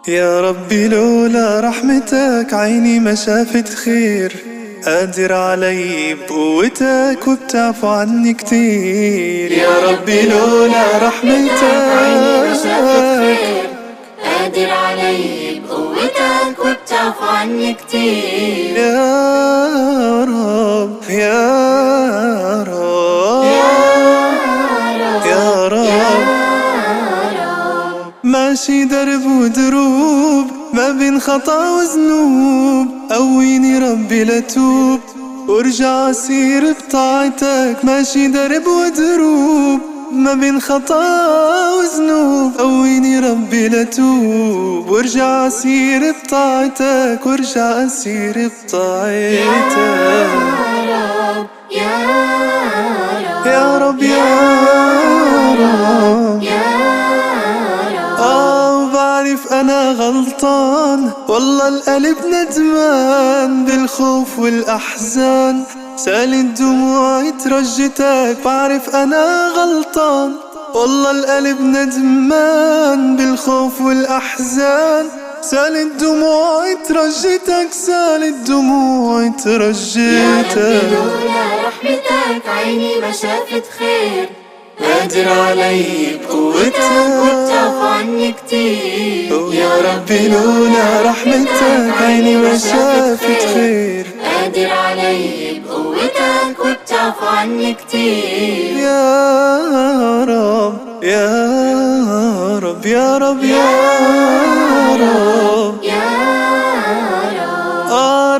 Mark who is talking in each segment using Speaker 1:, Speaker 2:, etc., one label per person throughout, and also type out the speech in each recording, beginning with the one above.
Speaker 1: يا ربي لولا رحمتك عيني ما شافت خير، قادر علي بقوتك وبتعفو عني كتير. يا ربي لولا رحمتك
Speaker 2: عيني ما شافت خير، قادر علي بقوتك وبتعفو عني كتير.
Speaker 1: يا رب يا رب يا رب ماشي درب ودروب ما بين خطا وذنوب، قويني ربي لتوب وارجع اسير بطاعتك. ماشي درب ودروب ما بين خطا وذنوب، قويني ربي لتوب وارجع اسير بطاعتك، وارجع اسير بطاعتك.
Speaker 2: يا رب
Speaker 1: يا رب يا رب وبعرف أنا غلطان، والله القلب ندمان بالخوف والأحزان، سالت دموعي ترجتك. بعرف أنا غلطان، والله القلب ندمان بالخوف والأحزان، سالت دموعي ترجتك، سالت دموعي ترجتك.
Speaker 2: يا ربي لولا رحمتك عيني ما شافت خير، قادر علي بقوتك وبتعفو عني كتير.
Speaker 1: يا ربي لولا رحمتك عيني ما شافت خير،
Speaker 2: قادر علي بقوتك وبتعفو عني كتير.
Speaker 1: يا رب يا رب يا رب يا رب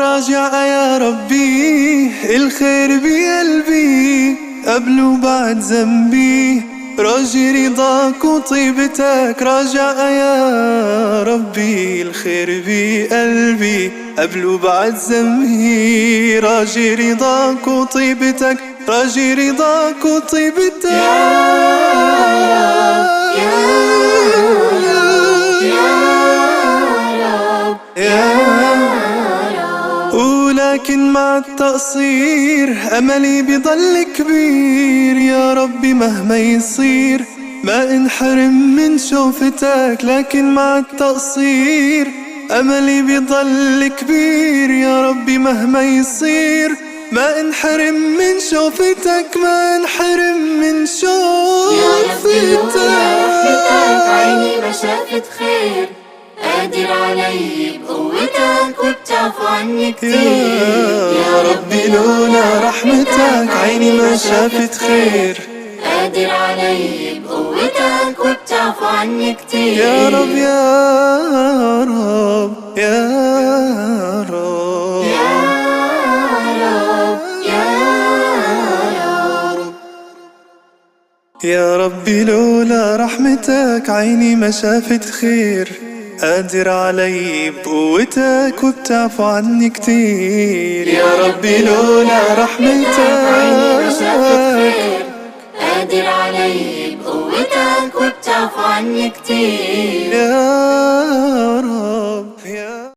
Speaker 1: راجع يا ربي الخير بقلبي قبل وبعد ذنبي، راجي رضاك وطيبتك. راجع يا ربي الخير بقلبي قبل وبعد ذنبي، راجي رضاك وطيبتك، راجي رضاك وطيبتك. ولكن مع التقصير أملي بضل كبير، يا ربي مهما يصير ما انحرم من شوفتك. لكن مع التقصير أملي بضل كبير، يا ربي مهما يصير ما انحرم من شوفتك، ما انحرم من شوفتك.
Speaker 2: يا ربي لولا رحمتك عيني ما شافت خير، قادر علي بقوتك وبتعفو عني كتير.
Speaker 1: يا ربي لولا رحمتك عيني ما شافت خير،
Speaker 2: قادر علي بقوتك وبتعفو عني كتير.
Speaker 1: يا رب يا رب يا رب يا ربي لولا رحمتك عيني ما شافت خير، قادر علي بقوتك وبتعفو عني كتير. يا ربي لولا رحمتك
Speaker 2: عيني ما شافت خير، قادر علي بقوتك وبتعفو عني كتير.
Speaker 1: يا